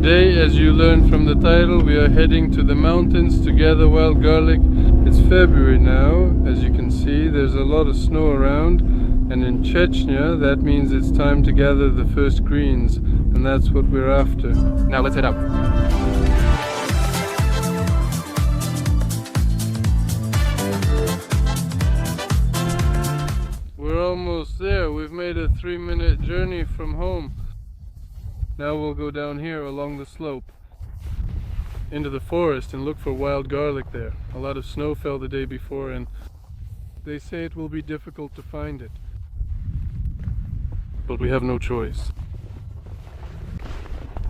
Today, as you learned from the title, we are heading to the mountains to gather wild garlic. It's February now, as you can see, there's a lot of snow around, and in Chechnya that means it's time to gather the first greens, and that's what we're after. Now let's head out. We're almost there. We've made a 3-minute journey from home. Now we'll go down here along the slope into the forest and look for wild garlic there. A lot of snow fell the day before and they say it will be difficult to find it. But we have no choice.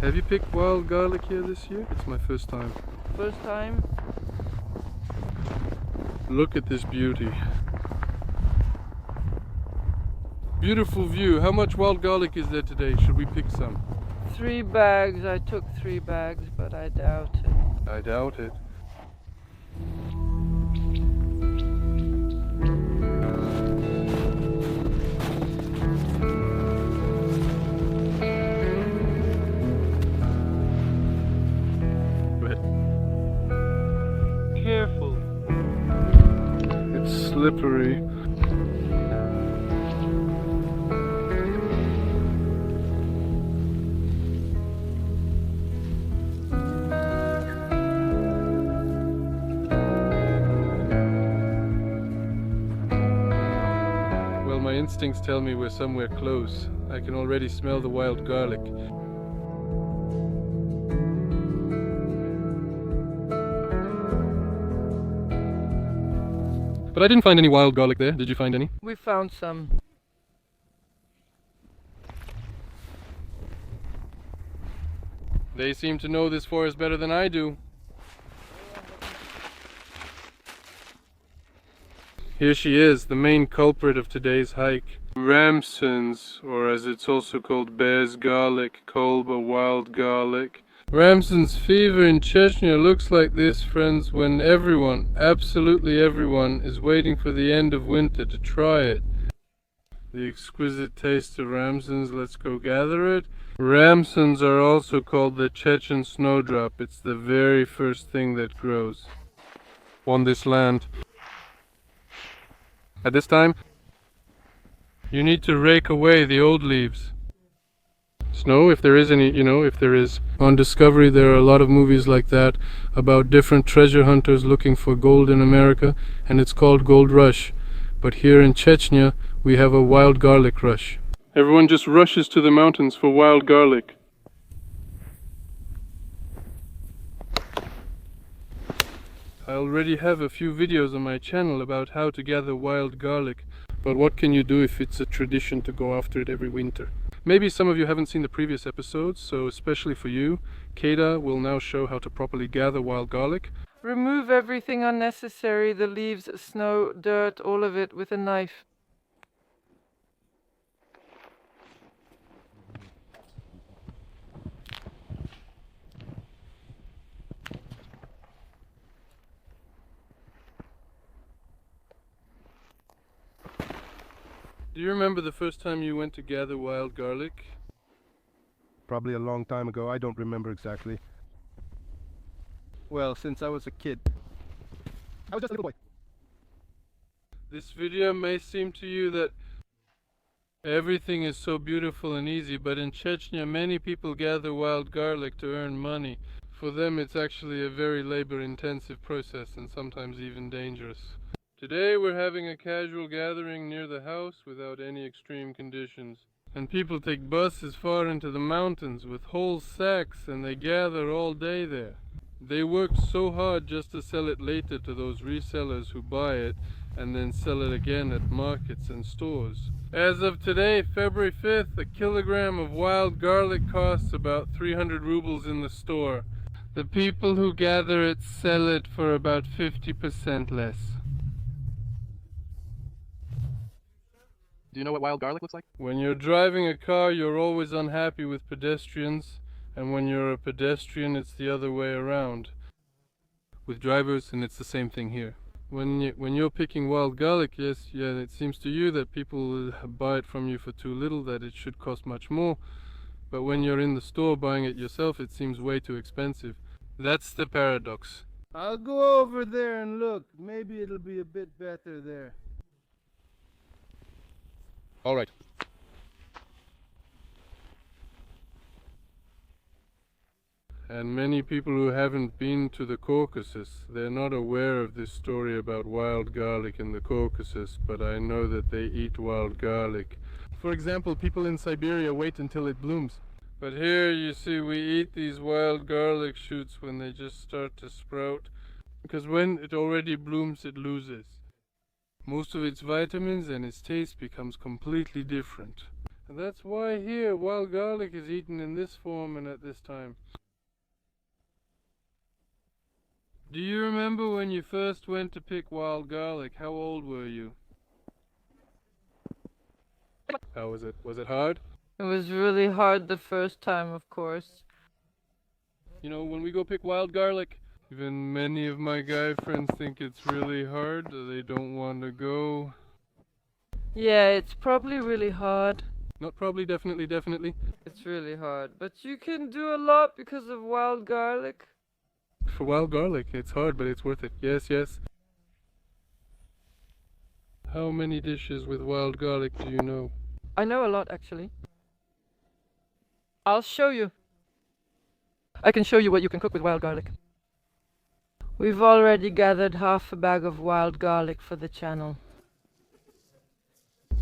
Have you picked wild garlic here this year? It's my first time. First time? Look at this beauty. Beautiful view. How much wild garlic is there today? Should we pick some? 3 bags. I took 3 bags, but I doubt it. I doubt it. Careful. It's slippery. My instincts tell me we're somewhere close. I can already smell the wild garlic. But I didn't find any wild garlic there. Did you find any? We found some. They seem to know this forest better than I do. Here she is, the main culprit of today's hike. Ramson's, or as it's also called, bear's garlic, kolba wild garlic. Ramson's fever in Chechnya looks like this, friends, when everyone, absolutely everyone, is waiting for the end of winter to try it. The exquisite taste of Ramson's, let's go gather it. Ramsons are also called the Chechen snowdrop. It's the very first thing that grows on this land. At this time, you need to rake away the old leaves. Snow, if there is any, if there is. On Discovery there are a lot of movies like that about different treasure hunters looking for gold in America, and it's called Gold Rush. But here in Chechnya, we have a wild garlic rush. Everyone just rushes to the mountains for wild garlic. I already have a few videos on my channel about how to gather wild garlic, but what can you do if it's a tradition to go after it every winter? Maybe some of you haven't seen the previous episodes, so especially for you, Keda will now show how to properly gather wild garlic. Remove everything unnecessary, the leaves, snow, dirt, all of it with a knife. Do you remember the first time you went to gather wild garlic? Probably a long time ago, I don't remember exactly. Well, since I was a kid. I was just a little boy. This video may seem to you that everything is so beautiful and easy, but in Chechnya many people gather wild garlic to earn money. For them it's actually a very labor-intensive process and sometimes even dangerous. Today we're having a casual gathering near the house without any extreme conditions. And people take buses far into the mountains with whole sacks and they gather all day there. They work so hard just to sell it later to those resellers who buy it and then sell it again at markets and stores. As of today, February 5th, a kilogram of wild garlic costs about 300 rubles in the store. The people who gather it sell it for about 50% less. Do you know what wild garlic looks like? When you're driving a car, you're always unhappy with pedestrians, and when you're a pedestrian, it's the other way around. With drivers, and it's the same thing here. When you're picking wild garlic, it seems to you that people buy it from you for too little, that it should cost much more. but when you're in the store buying it yourself, it seems way too expensive. That's the paradox. I'll go over there and look. Maybe it'll be a bit better there. All right. And many people who haven't been to the Caucasus, they're not aware of this story about wild garlic in the Caucasus, but I know that they eat wild garlic. For example, people in Siberia wait until it blooms. But here you see we eat these wild garlic shoots when they just start to sprout, because when it already blooms it loses most of its vitamins and its taste becomes completely different. And that's why here wild garlic is eaten in this form and at this time. Do you remember when you first went to pick wild garlic? How old were you? How was it? Was it hard? It was really hard the first time, of course. You know, when we go pick wild garlic, even many of my guy friends think it's really hard. They don't want to go. Yeah, it's probably really hard. Not probably, definitely, definitely. It's really hard. But you can do a lot because of wild garlic. For wild garlic, it's hard, but it's worth it. Yes, yes. How many dishes with wild garlic do you know? I know a lot, actually. I'll show you. I can show you what you can cook with wild garlic. We've already gathered half a bag of wild garlic for the channel.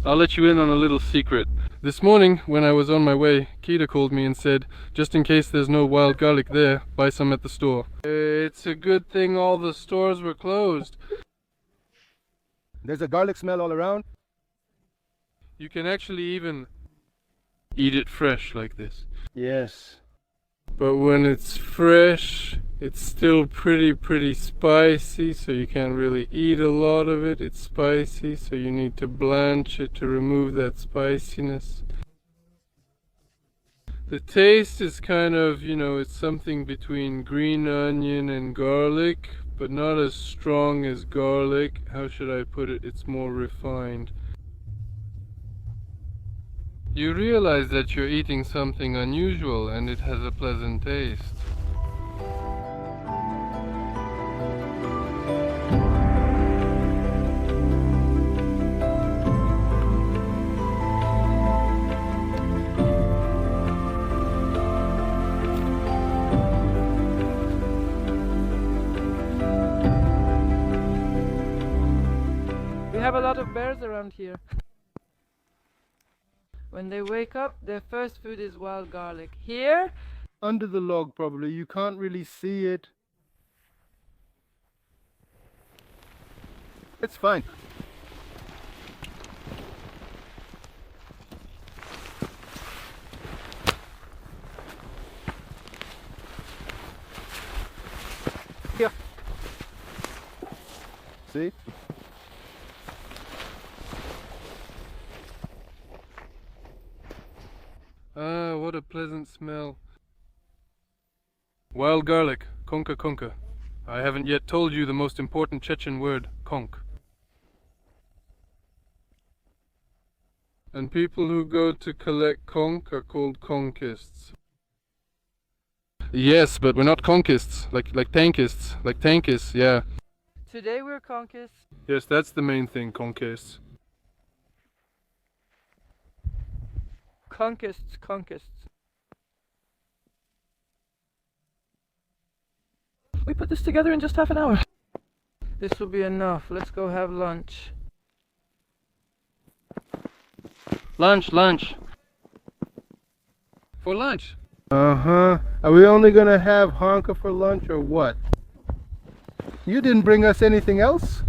I'll let you in on a little secret. This morning, when I was on my way, Kita called me and said, just in case there's no wild garlic there, buy some at the store. It's a good thing all the stores were closed. There's a garlic smell all around. You can actually even eat it fresh like this. Yes. But when it's fresh, it's still pretty spicy, so you can't really eat a lot of it. It's spicy, so you need to blanch it to remove that spiciness. The taste is kind of, you know, it's something between green onion and garlic, but not as strong as garlic. How should I put it? It's more refined. You realize that you're eating something unusual and it has a pleasant taste. We have a lot of bears around here. When they wake up, their first food is wild garlic. Here, Under the log, probably. You can't really see it. It's fine. Here. See? Ah, what a pleasant smell. Wild garlic, konka konka. I haven't yet told you the most important Chechen word, konk. And people who go to collect konk are called konkists. Yes, but we're not konkists, like tankists, like tankists, yeah. today we're conkists. Yes, that's the main thing, konkists. Conkists, conkists. We put this together in just half an hour. This will be enough. Let's go have lunch. Lunch. For lunch. Uh-huh. Are we only gonna have honka for lunch or what? You didn't bring us anything else?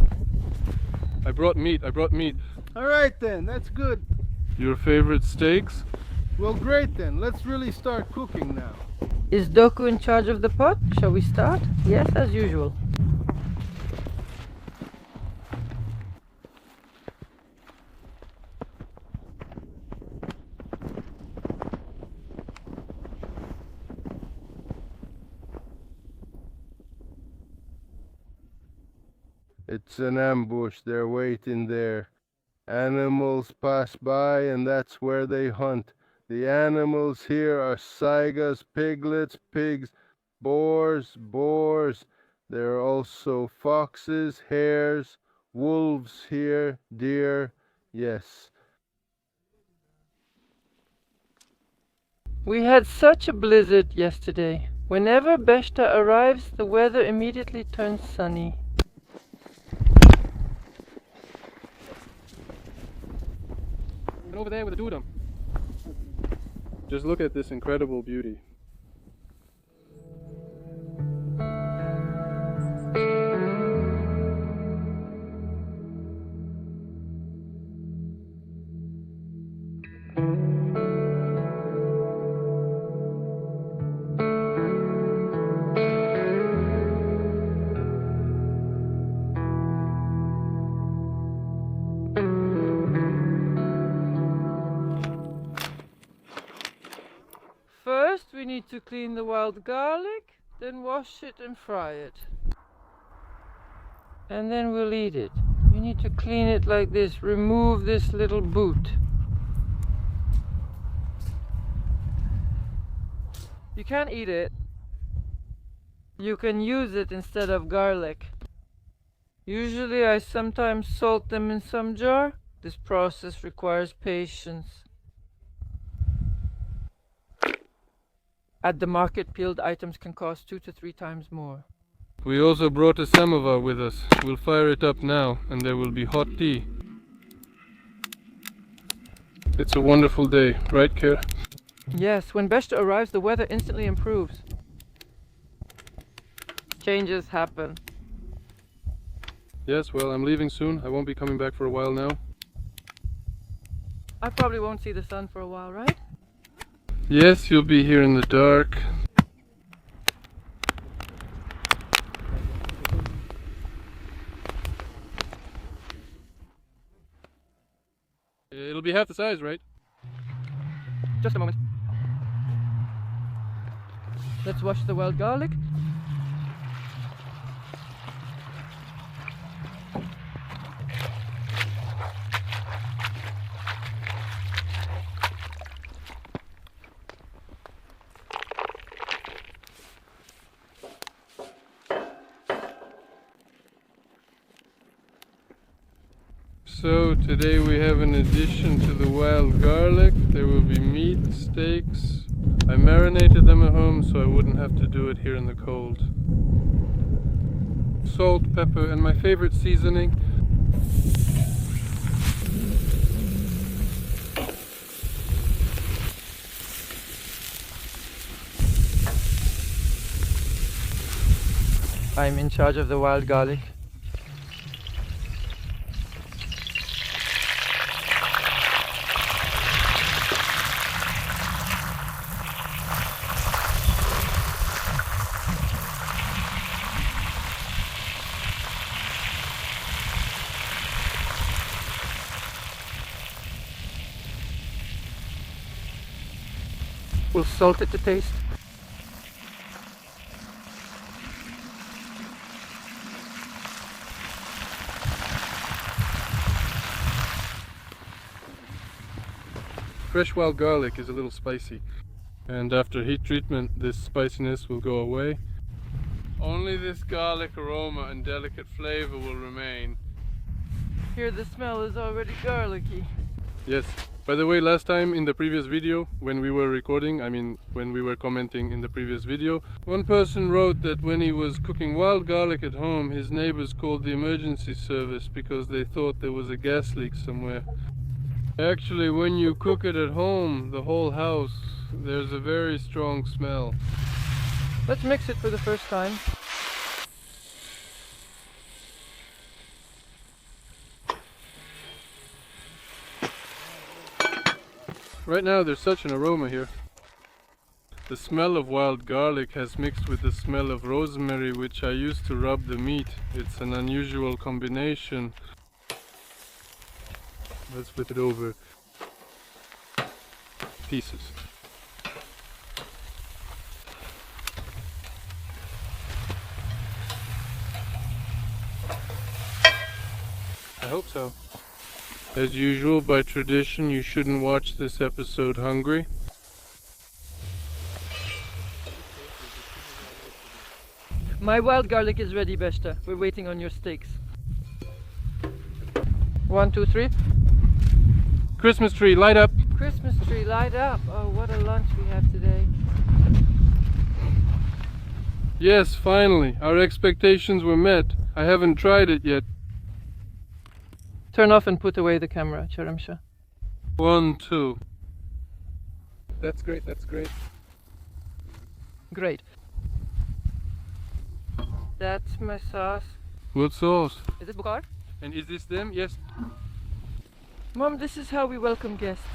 I brought meat. All right then, that's good. Your favorite steaks? Well, great then. Let's really start cooking now. Is Doku in charge of the pot? Shall we start? Yes, as usual. It's an ambush. They're waiting there. Animals pass by and that's where they hunt. The animals here are saigas, piglets, pigs, boars. There are also foxes, hares, wolves here, deer. Yes. We had such a blizzard yesterday. Whenever Beshta arrives, the weather immediately turns sunny. And over there with the dudum. Just look at this incredible beauty. First, we need to clean the wild garlic, then wash it and fry it. And then we'll eat it. You need to clean it like this. Remove this little boot. You can't eat it. You can use it instead of garlic. Usually I sometimes salt them in some jar. This process requires patience. At the market, peeled items can cost 2 to 3 times more. We also brought a samovar with us. We'll fire it up now, and there will be hot tea. It's a wonderful day, right, Kira? Yes, when Beshta arrives, the weather instantly improves. Changes happen. Yes, well, I'm leaving soon. I won't be coming back for a while now. I probably won't see the sun for a while, right? Yes, you'll be here in the dark. It'll be half the size, right? Just a moment. Let's wash the wild garlic. So today we have an addition to the wild garlic. There will be meat, steaks. I marinated them at home so I wouldn't have to do it here in the cold. Salt, pepper, and my favorite seasoning. I'm in charge of the wild garlic. We'll salt it to taste. Fresh wild garlic is a little spicy, and after heat treatment this spiciness will go away. Only this garlic aroma and delicate flavor will remain. Here the smell is already garlicky. Yes. By the way, last time in the previous video, when we were recording, when we were commenting in the previous video, one person wrote that when he was cooking wild garlic at home, his neighbors called the emergency service because they thought there was a gas leak somewhere. Actually, when you cook it at home, the whole house, there's a very strong smell. Let's mix it for the first time. Right now there's such an aroma here. The smell of wild garlic has mixed with the smell of rosemary, which I use to rub the meat. It's an unusual combination. Let's flip it over pieces. I hope so. As usual, by tradition, you shouldn't watch this episode hungry. My wild garlic is ready, Beshta. We're waiting on your steaks. 1, 2, 3. Christmas tree, light up! Christmas tree, light up. Oh, what a lunch we have today. Yes, finally. Our expectations were met. I haven't tried it yet. Turn off and put away the camera, Cheremshina. 1, 2. That's great, that's great. Great. That's my sauce. What sauce? Is it Bukhar? And is this them? Yes. Mom, this is how we welcome guests.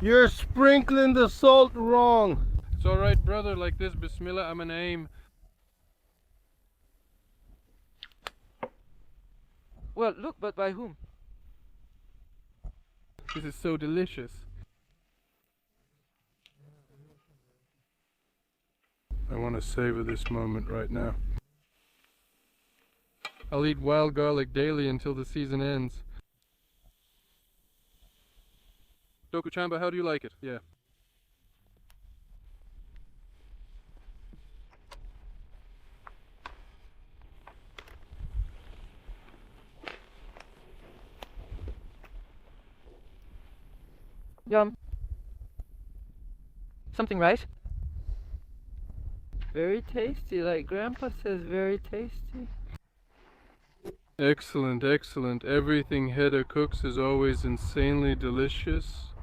You're sprinkling the salt wrong. It's alright, brother, like this. Bismillah, I'm an aim. Well, look, but by whom? This is so delicious. I want to savor this moment right now. I'll eat wild garlic daily until the season ends. Dokuchamba, how do you like it? Yeah. Yum. Something right? Very tasty, like Grandpa says, very tasty. Excellent, excellent. Everything Hedda cooks is always insanely delicious.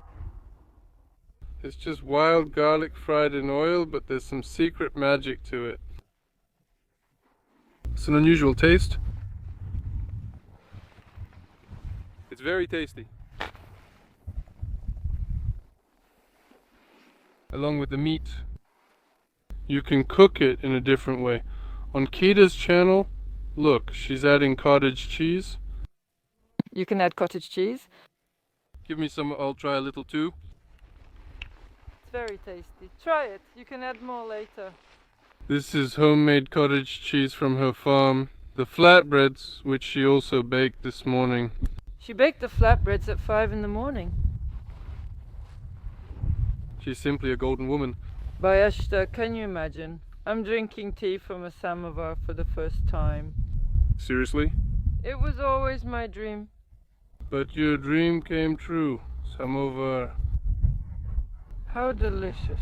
It's just wild garlic fried in oil, but there's some secret magic to it. It's an unusual taste. It's very tasty. Along with the meat. You can cook it in a different way. On Kita's channel, look, she's adding cottage cheese. You can add cottage cheese. Give me some, I'll try a little too. It's very tasty. Try it. You can add more later. This is homemade cottage cheese from her farm. The flatbreads, which she also baked this morning. She baked the flatbreads at 5 in the morning. She's simply a golden woman. Bayashta, can you imagine? I'm drinking tea from a samovar for the first time. Seriously? It was always my dream. But your dream came true. Samovar. How delicious.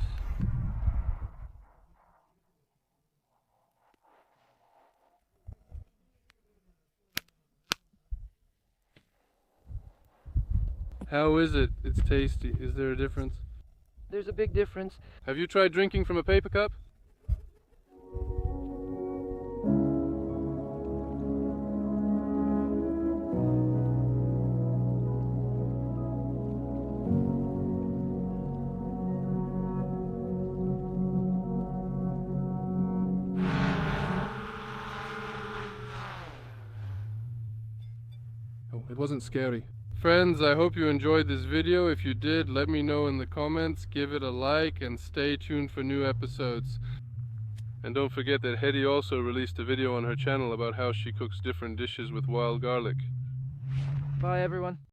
How is it? It's tasty. Is there a difference? There's a big difference. Have you tried drinking from a paper cup? Oh, it wasn't scary. Friends, I hope you enjoyed this video. If you did, let me know in the comments, give it a like, and stay tuned for new episodes. And don't forget that Hedy also released a video on her channel about how she cooks different dishes with wild garlic. Bye, everyone.